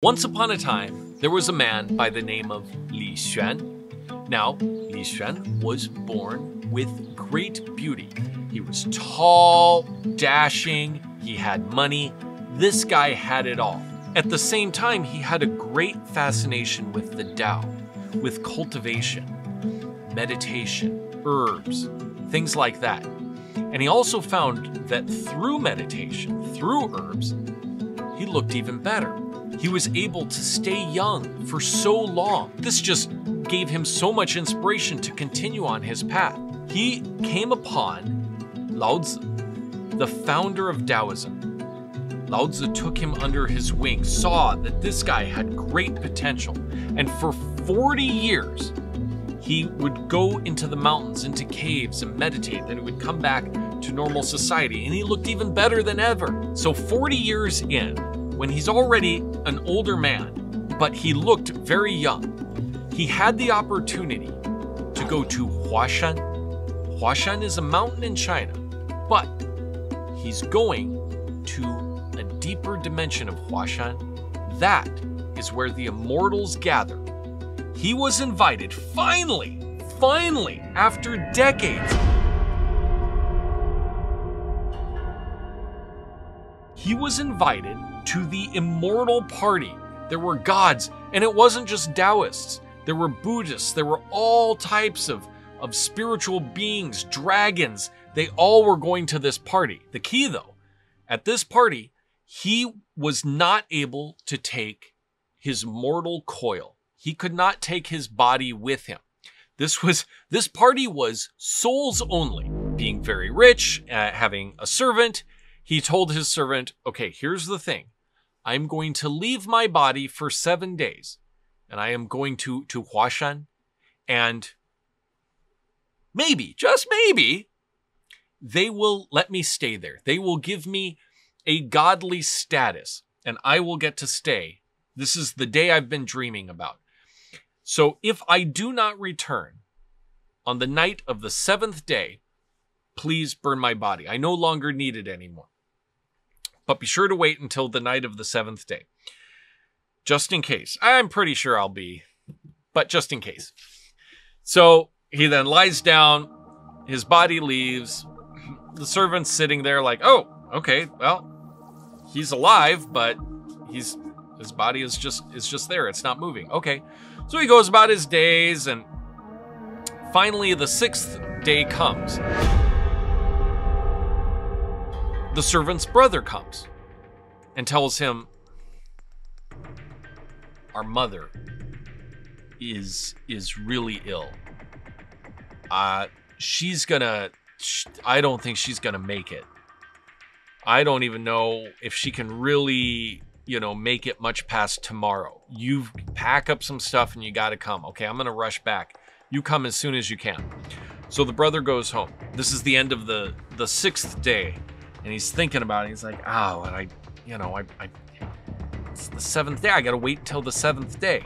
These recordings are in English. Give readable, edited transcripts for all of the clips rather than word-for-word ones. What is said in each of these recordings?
Once upon a time, there was a man by the name of Li Xuan. Now, Li Xuan was born with great beauty. He was tall, dashing, he had money. This guy had it all. At the same time, he had a great fascination with the Tao, with cultivation, meditation, herbs, things like that. And he also found that through meditation, through herbs, he looked even better. He was able to stay young for so long. This just gave him so much inspiration to continue on his path. He came upon Lao Zi, the founder of Taoism. Lao Zi took him under his wing, saw that this guy had great potential, and for 40 years, he would go into the mountains, into caves, and meditate. Then he would come back to normal society, and he looked even better than ever. So 40 years in, when he's already an older man, but he looked very young, he had the opportunity to go to Huashan. Huashan is a mountain in China, but he's going to a deeper dimension of Huashan. That is where the immortals gather. He was invited, finally, after decades. He was invited to the immortal party. There were gods, and it wasn't just Taoists. There were Buddhists. There were all types of spiritual beings, dragons. They all were going to this party. The key, though, at this party, he was not able to take his mortal coil. He could not take his body with him. This party was souls only. Being very rich, having a servant, he told his servant, okay, here's the thing. I'm going to leave my body for 7 days, and I am going to Huashan, and maybe, just maybe, they will let me stay there. They will give me a godly status, and I will get to stay. This is the day I've been dreaming about. So if I do not return on the night of the 7th day, please burn my body. I no longer need it anymore. But be sure to wait until the night of the 7th day. Just in case. I'm pretty sure I'll be, but just in case. So he then lies down, his body leaves, the servant's sitting there like, oh, okay, well, he's alive, but his body is just there. It's not moving. Okay. So he goes about his days, and finally the 6th day comes. The servant's brother comes and tells him, our mother is really ill. I don't think she's gonna make it. I don't even know if she can really, make it much past tomorrow. You pack up some stuff and you gotta come. Okay, I'm gonna rush back. You come as soon as you can. So the brother goes home. This is the end of the 6th day. And he's thinking about it. He's like, oh, and it's the 7th day. I got to wait until the 7th day.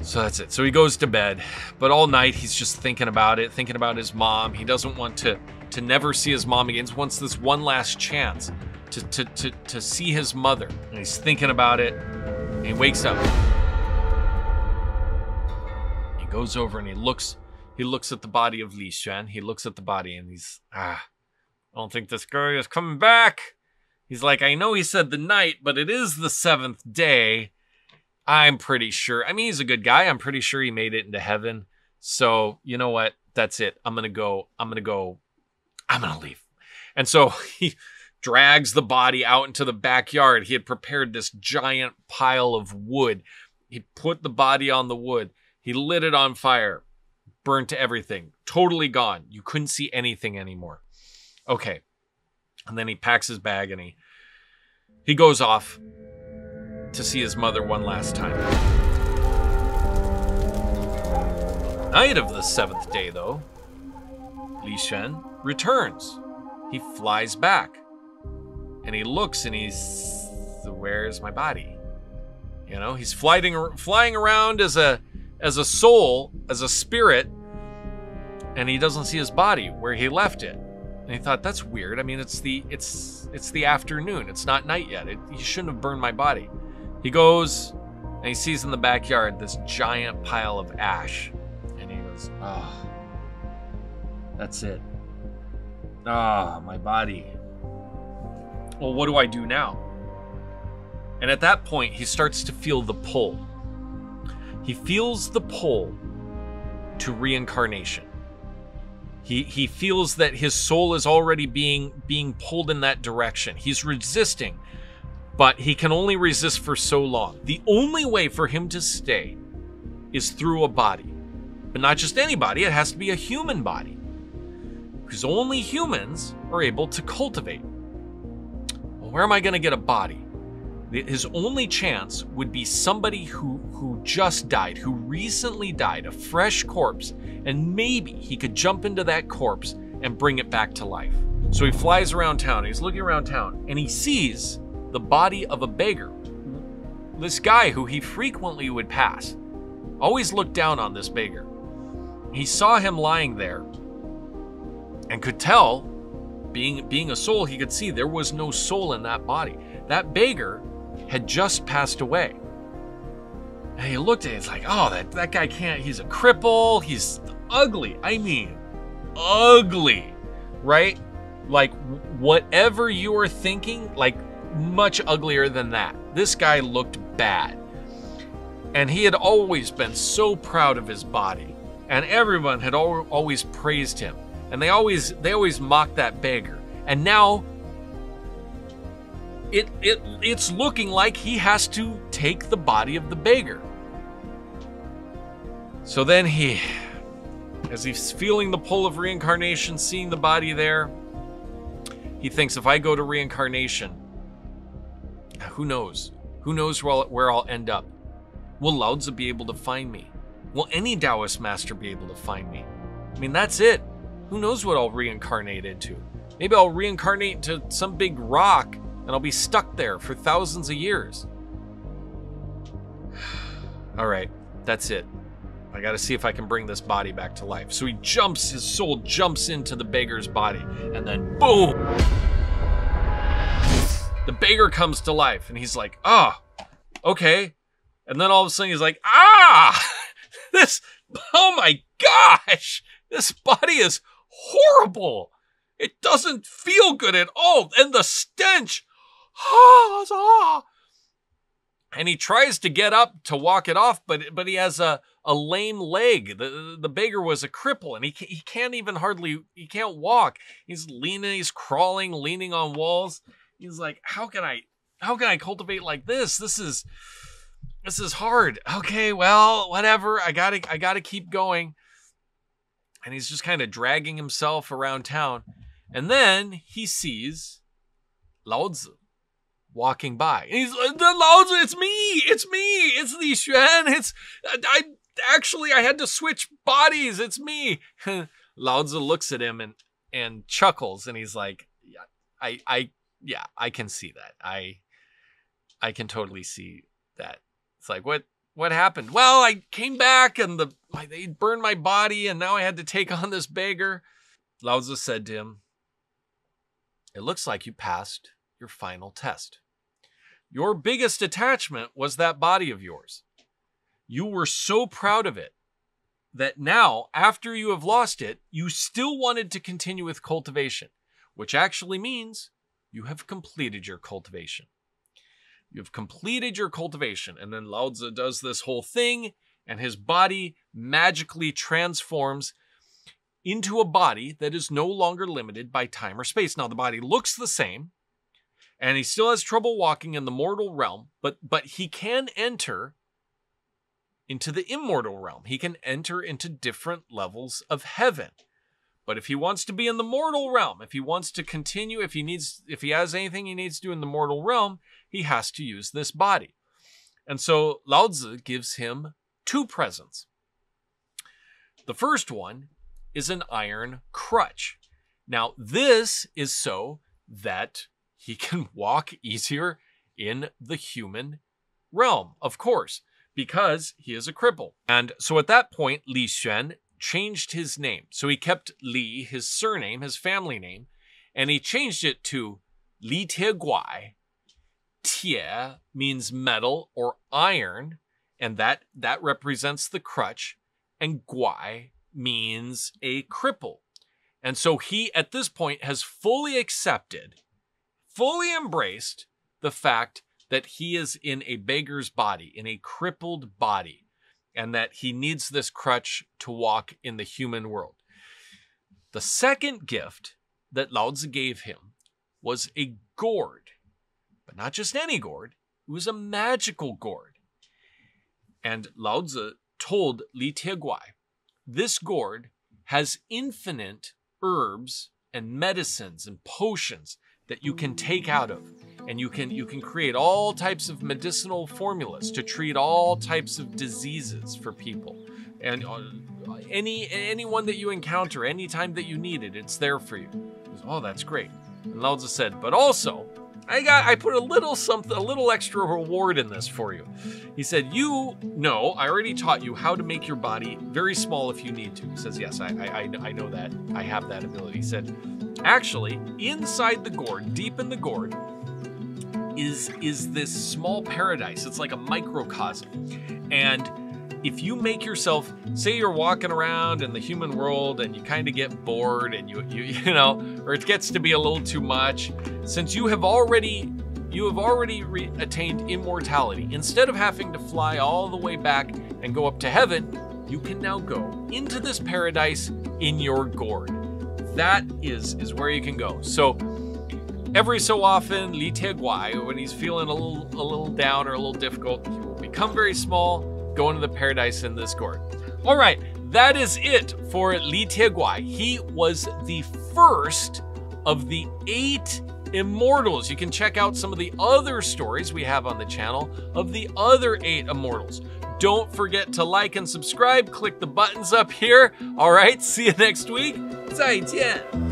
So that's it. So he goes to bed. But all night, he's just thinking about it, thinking about his mom. He doesn't want to never see his mom again. He wants this one last chance to see his mother. And he's thinking about it. And he wakes up. He goes over and he looks at the body of Li Xuan. He looks at the body and he's, I don't think this guy is coming back. He's like, I know he said the night, but it is the 7th day. I'm pretty sure. I mean, he's a good guy. I'm pretty sure he made it into heaven. So, you know what? That's it. I'm going to leave. And so he drags the body out into the backyard. He had prepared this giant pile of wood. He put the body on the wood. He lit it on fire. Burnt everything. Totally gone. You couldn't see anything anymore. Okay. And then he packs his bag and he goes off to see his mother one last time. Night of the 7th day, though, Li Xuan returns. He flies back. And he looks and he's, where's my body? He's flying around as a soul, as a spirit, and he doesn't see his body where he left it. And he thought, that's weird. I mean, it's the afternoon. It's not night yet. You shouldn't have burned my body. He goes and he sees in the backyard this giant pile of ash. And he goes, oh, that's it. Ah, my body. Well, what do I do now? And at that point, he starts to feel the pull. He feels the pull to reincarnation. He feels that his soul is already being pulled in that direction. He's resisting, but he can only resist for so long. The only way for him to stay is through a body. But not just any body, it has to be a human body. Because only humans are able to cultivate. Well, where am I going to get a body? His only chance would be somebody who just died, who recently died, a fresh corpse, and maybe he could jump into that corpse and bring it back to life. So he flies around town, he's looking around town, and he sees the body of a beggar. This guy who he frequently would pass, always looked down on this beggar. He saw him lying there and could tell, being a soul, he could see there was no soul in that body. That beggar had just passed away. And he looked at it, it's like, oh, that guy can't, he's a cripple, he's ugly. I mean, ugly, right? Like, whatever you are thinking, like, much uglier than that. This guy looked bad. And he had always been so proud of his body. And everyone had always praised him. And they always mocked that beggar. And now, it's looking like he has to take the body of the beggar. So then as he's feeling the pull of reincarnation, seeing the body there, he thinks, if I go to reincarnation, who knows? Who knows where I'll end up? Will Lao Zi be able to find me? Will any Taoist master be able to find me? I mean, that's it. Who knows what I'll reincarnate into? Maybe I'll reincarnate into some big rock and I'll be stuck there for thousands of years. All right, that's it. I gotta see if I can bring this body back to life. So his soul jumps into the beggar's body, and then boom! The beggar comes to life, and he's like, ah, oh, okay. And then all of a sudden he's like, ah! Oh my gosh! This body is horrible! It doesn't feel good at all, and the stench! And he tries to get up to walk it off, but he has a lame leg. The beggar was a cripple, and he can't even he can't walk. He's crawling, leaning on walls. He's like, how can I cultivate like this? This is hard. Okay, well, whatever. I gotta keep going. And he's just kind of dragging himself around town. And then he sees Lao Zi walking by. And he's like, Lao Zi, it's me, it's Li Xuan, I had to switch bodies, it's me. Lao Zi looks at him and chuckles, and he's like, yeah, I can see that. I can totally see that. It's like, what happened? Well, I came back and they burned my body, and now I had to take on this beggar. Lao Zi said to him, it looks like you passed your final test. Your biggest attachment was that body of yours. You were so proud of it that now, after you have lost it, you still wanted to continue with cultivation, which actually means you have completed your cultivation. You've completed your cultivation. And then Lao Zi does this whole thing, and his body magically transforms into a body that is no longer limited by time or space. Now, the body looks the same, and he still has trouble walking in the mortal realm, but he can enter into the immortal realm. He can enter into different levels of heaven. But if he wants to be in the mortal realm, if he wants to continue, if he has anything he needs to do in the mortal realm, he has to use this body. And so Lao Zi gives him two presents. The first one is an iron crutch. Now, this is so that he can walk easier in the human realm, of course, because he is a cripple. And so at that point, Li Xuan changed his name. So he kept Li, his surname, his family name, and he changed it to Li Tieguai. tie means metal or iron, and that represents the crutch, and guǎi means a cripple. And so he, at this point, has fully accepted, fully embraced the fact that he is in a beggar's body, in a crippled body, and that he needs this crutch to walk in the human world. The second gift that Lao Zi gave him was a gourd, but not just any gourd. It was a magical gourd. And Lao Zi told Li Tieguai, this gourd has infinite herbs and medicines and potions that you can take out of. And you can create all types of medicinal formulas to treat all types of diseases for people. And anyone that you encounter, anytime that you need it, it's there for you. Goes, oh, that's great. And Lao Zi said, but also, I put a little extra reward in this for you. He said, I already taught you how to make your body very small if you need to. He says, yes, I know that. I have that ability. He said, actually, inside the gourd, deep in the gourd, is this small paradise. It's like a microcosm. And if you make yourself, say you're walking around in the human world and you kind of get bored and you or it gets to be a little too much, since you have already attained immortality, instead of having to fly all the way back and go up to heaven, you can now go into this paradise in your gourd. That is where you can go. So every so often, Li Tieguai, when he's feeling a little down or a little difficult, he will become very small, go into the paradise in this gourd. All right, that is it for Li Tieguai. He was the first of the 8 Immortals. You can check out some of the other stories we have on the channel of the other 8 Immortals. Don't forget to like and subscribe. Click the buttons up here. All right, see you next week. 再见.